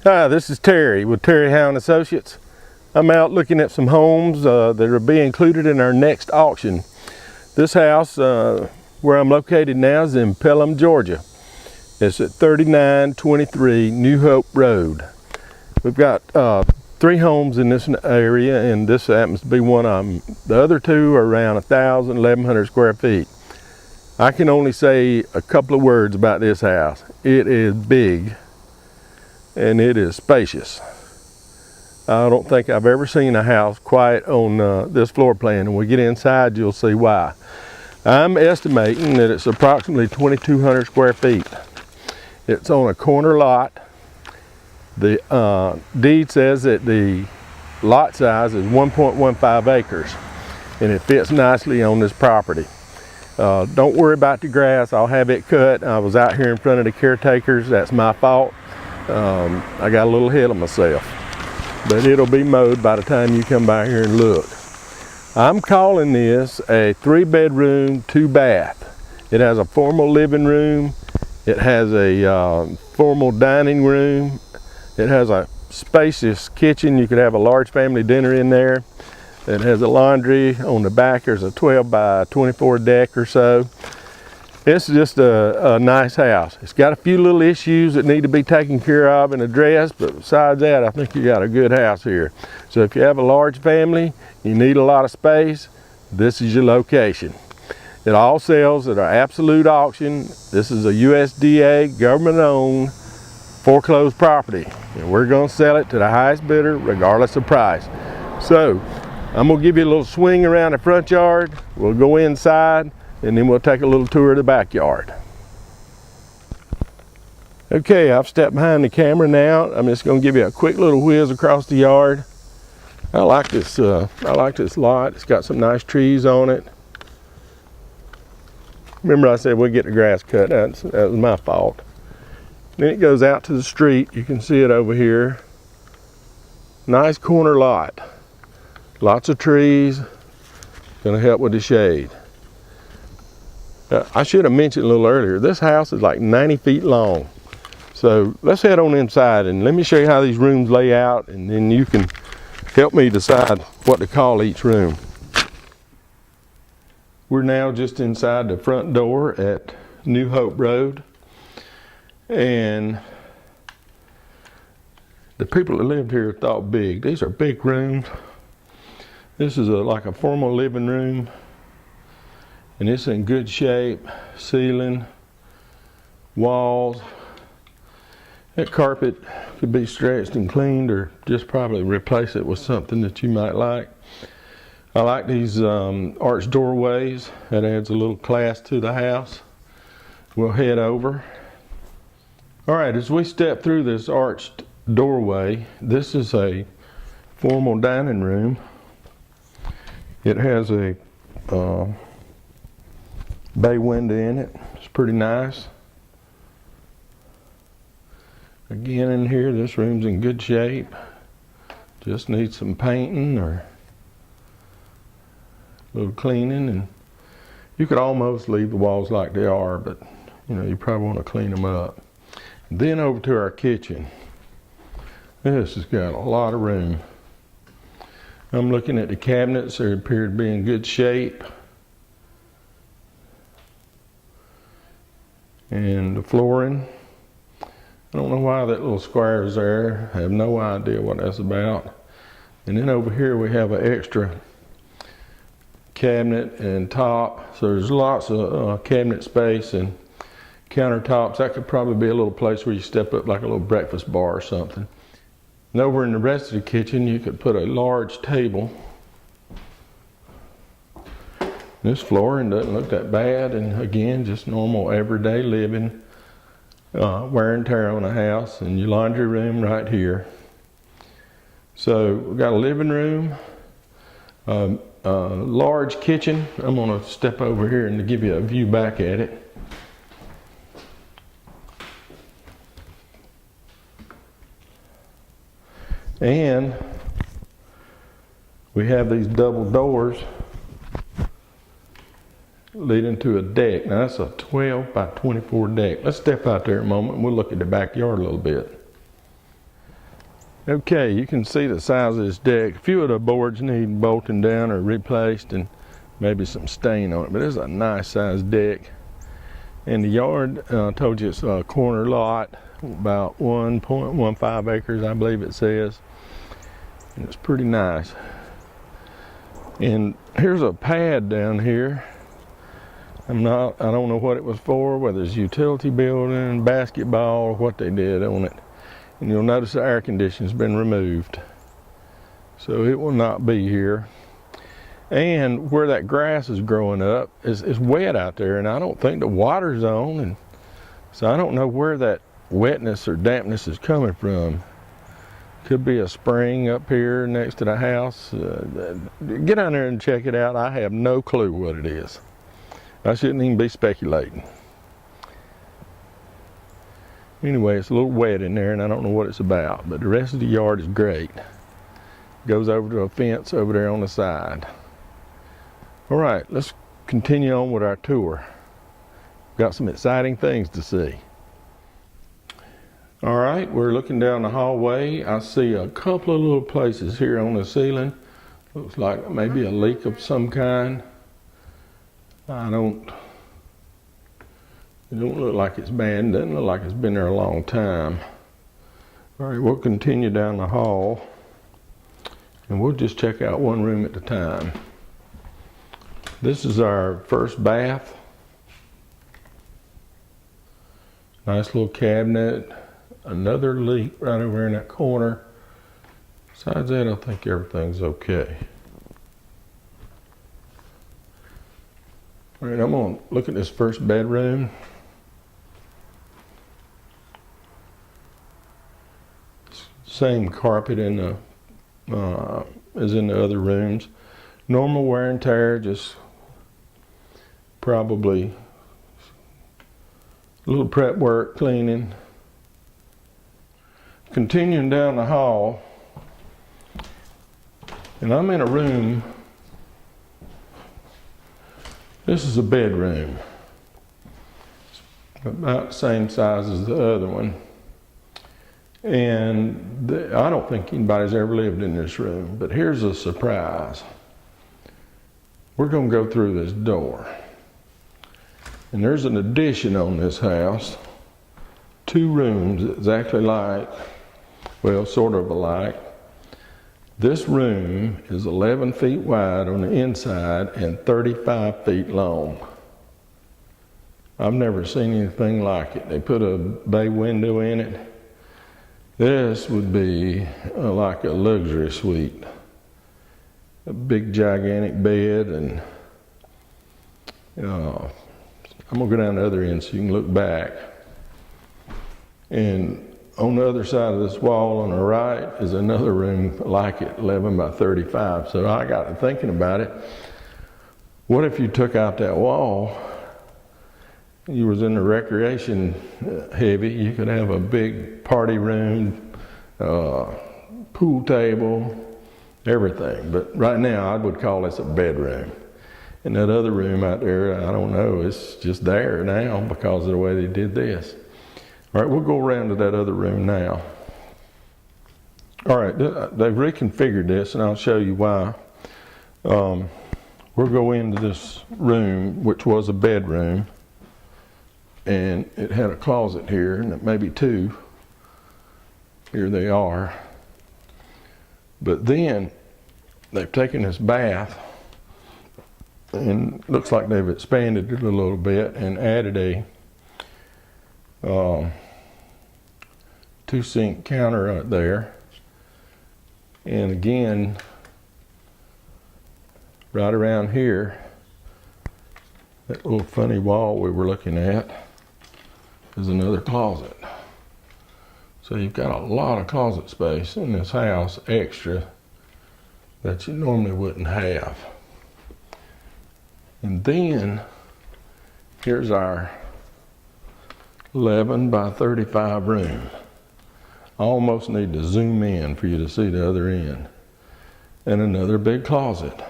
Hi, this is Terry with Terry Howe & Associates. I'm out looking at some homes that will be included in our next auction. This house where I'm located now is in Pelham, Georgia. It's at 3923 New Hope Road. We've got 3 homes in this area, and this happens to be one of them. The other 2 are around 1,000, 1,100 square feet. I can only say a couple of words about this house. It is big and it is spacious. I don't think I've ever seen a house quite on this floor plan, and when we get inside you'll see why. I'm estimating that it's approximately 2,200 square feet. It's on a corner lot. The deed says that the lot size is 1.15 acres, and it fits nicely on this property. Don't worry about the grass, I'll have it cut. I was out here in front of the caretakers, that's my fault. I got a little ahead of myself, but it'll be mowed by the time you come by here and look. I'm calling this a 3-bedroom, 2-bath. It has a formal living room. It has a formal dining room. It has a spacious kitchen. You could have a large family dinner in there. It has a laundry on the back. There's a 12 by 24 deck or so. It's just a nice house. It's got a few little issues that need to be taken care of and addressed, but besides that, I think you got a good house here. So if you have a large family, you need a lot of space, this is your location. It all sells at our absolute auction. This is a USDA government-owned foreclosed property, and we're going to sell it to the highest bidder regardless of price. So I'm going to give you a little swing around the front yard. We'll go inside, and then we'll take a little tour of the backyard. Okay, I've stepped behind the camera now. I'm just going to give you a quick little whiz across the yard. I like this lot. It's got some nice trees on it. Remember I said we'd get the grass cut. That was my fault. Then it goes out to the street. You can see it over here. Nice corner lot. Lots of trees. Going to help with the shade. I should have mentioned a little earlier, this house is like 90 feet long. So let's head on inside and let me show you how these rooms lay out, and then you can help me decide what to call each room. We're now just inside the front door at New Hope Road. And the people that lived here thought big. These are big rooms. This is like a formal living room. And it's in good shape. Ceiling, walls. That carpet could be stretched and cleaned, or just probably replace it with something that you might like. I like these arched doorways. That adds a little class to the house. We'll head over. All right, as we step through this arched doorway, this is a formal dining room. It has a bay window in it. It's pretty nice. Again, in here, this room's in good shape. Just needs some painting or a little cleaning, and you could almost leave the walls like they are, but you know, you probably want to clean them up. And then over to our kitchen. This has got a lot of room. I'm looking at the cabinets. They appear to be in good shape. And the flooring, I don't know why that little square is there. I have no idea what that's about. And then over here we have an extra cabinet and top. So there's lots of cabinet space and countertops. That could probably be a little place where you step up like a little breakfast bar or something. And over in the rest of the kitchen you could put a large table. This flooring doesn't look that bad, and again, just normal everyday living, wear and tear on a house, and your laundry room right here. So we've got a living room, a large kitchen. I'm gonna step over here and give you a view back at it. And we have these double doors leading to a deck. Now that's a 12 by 24 deck. Let's step out there a moment and we'll look at the backyard a little bit. Okay, you can see the size of this deck. A few of the boards need bolting down or replaced and maybe some stain on it, but it's a nice sized deck. And the yard, I told you it's a corner lot, about 1.15 acres, I believe it says. And it's pretty nice. And here's a pad down here. I don't know what it was for, whether it's utility building, basketball, or what they did on it. And you'll notice the air conditioning's been removed. So it will not be here. And where that grass is growing up is wet out there, and I don't think the water's on, and so I don't know where that wetness or dampness is coming from. Could be a spring up here next to the house. Get down there and check it out. I have no clue what it is. I shouldn't even be speculating. Anyway, it's a little wet in there, and I don't know what it's about, but the rest of the yard is great. Goes over to a fence over there on the side. All right, let's continue on with our tour. Got some exciting things to see. All right, we're looking down the hallway. I see a couple of little places here on the ceiling. Looks like maybe a leak of some kind. It don't look like it's bad. It doesn't look like it's been there a long time. All right, we'll continue down the hall, and we'll just check out one room at a time. This is our first bath. Nice little cabinet. Another leak right over in that corner. Besides that, I think everything's okay. All right, I'm gonna look at this first bedroom. Same carpet in the as in the other rooms. Normal wear and tear, just probably a little prep work, cleaning. Continuing down the hall, and I'm in a room. This is a bedroom, it's about the same size as the other one. And I don't think anybody's ever lived in this room, but here's a surprise. We're going to go through this door. And there's an addition on this house. 2 rooms exactly like, well, sort of alike. This room is 11 feet wide on the inside and 35 feet long. I've never seen anything like it. They put a bay window in it. This would be like a luxury suite. A big gigantic bed, and I'm gonna go down the other end so you can look back. And on the other side of this wall on the right is another room like it, 11 by 35. So I got to thinking about it. What if you took out that wall? You was in the recreation heavy. You could have a big party room, pool table, everything. But right now I would call this a bedroom. And that other room out there, I don't know, it's just there now because of the way they did this. All right, we'll go around to that other room now. All right, they've reconfigured this, and I'll show you why. We'll go into this room, which was a bedroom, and it had a closet here, and maybe 2. Here they are. But then they've taken this bath, and looks like they've expanded it a little bit and added a 2-sink counter out there. And again, right around here, that little funny wall we were looking at is another closet. So you've got a lot of closet space in this house, extra, that you normally wouldn't have. And then here's our 11 by 35 room. I almost need to zoom in for you to see the other end. And another big closet.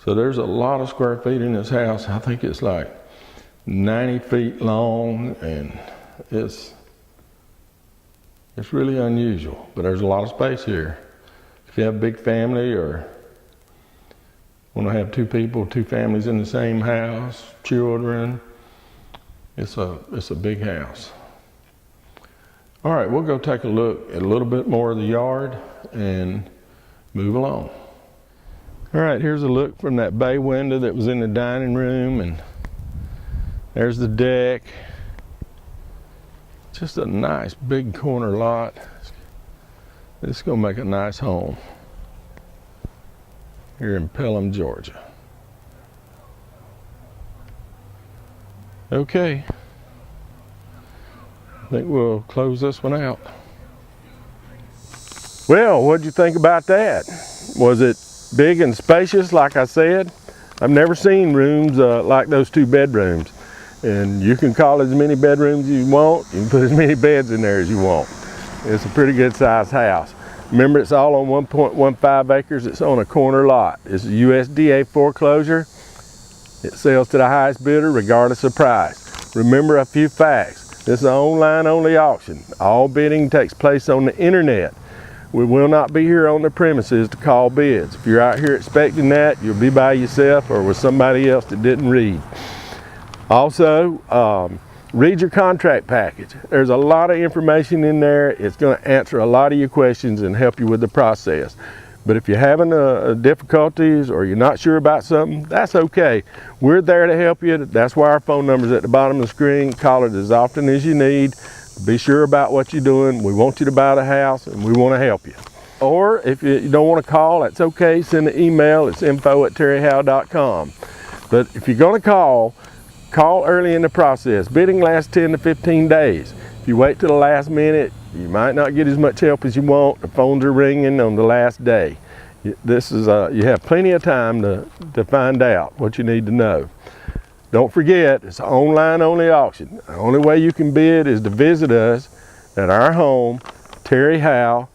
So there's a lot of square feet in this house. I think it's like 90 feet long, and it's It's really unusual, but there's a lot of space here. If you have a big family or want to have two families in the same house, children, it's a big house. All right, we'll go take a look at a little bit more of the yard and move along. All right, here's a look from that bay window that was in the dining room, and there's the deck. Just a nice big corner lot. This is gonna make a nice home here in Pelham, Georgia. Okay, I think we'll close this one out. Well, what'd you think about that? Was it big and spacious like I said? I've never seen rooms like those 2 bedrooms. And you can call as many bedrooms as you want. You can put as many beds in there as you want. It's a pretty good sized house. Remember, it's all on 1.15 acres. It's on a corner lot. It's a USDA foreclosure. It sells to the highest bidder regardless of price. Remember a few facts. This is an online only auction. All bidding takes place on the internet. We will not be here on the premises to call bids. If you're out here expecting that, you'll be by yourself or with somebody else that didn't read. Also, read your contract package. There's a lot of information in there. It's going to answer a lot of your questions and help you with the process. But if you're having difficulties or you're not sure about something, that's okay. We're there to help you. That's why our phone number's at the bottom of the screen. Call it as often as you need. Be sure about what you're doing. We want you to buy the house and we want to help you. Or if you don't want to call, that's okay. Send an email. It's info@terryhowe.com. But if you're going to call early in the process. Bidding lasts 10 to 15 days. If you wait till the last minute, you might not get as much help as you want. The phones are ringing on the last day. This is you have plenty of time to find out what you need to know. Don't forget, it's an online only auction. The only way you can bid is to visit us at our home, terryhowe.com.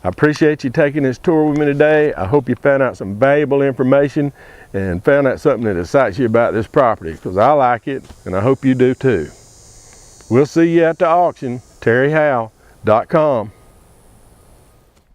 I appreciate you taking this tour with me today. I hope you found out some valuable information and found out something that excites you about this property, because I like it and I hope you do too. We'll see you at the auction, terryhowe.com.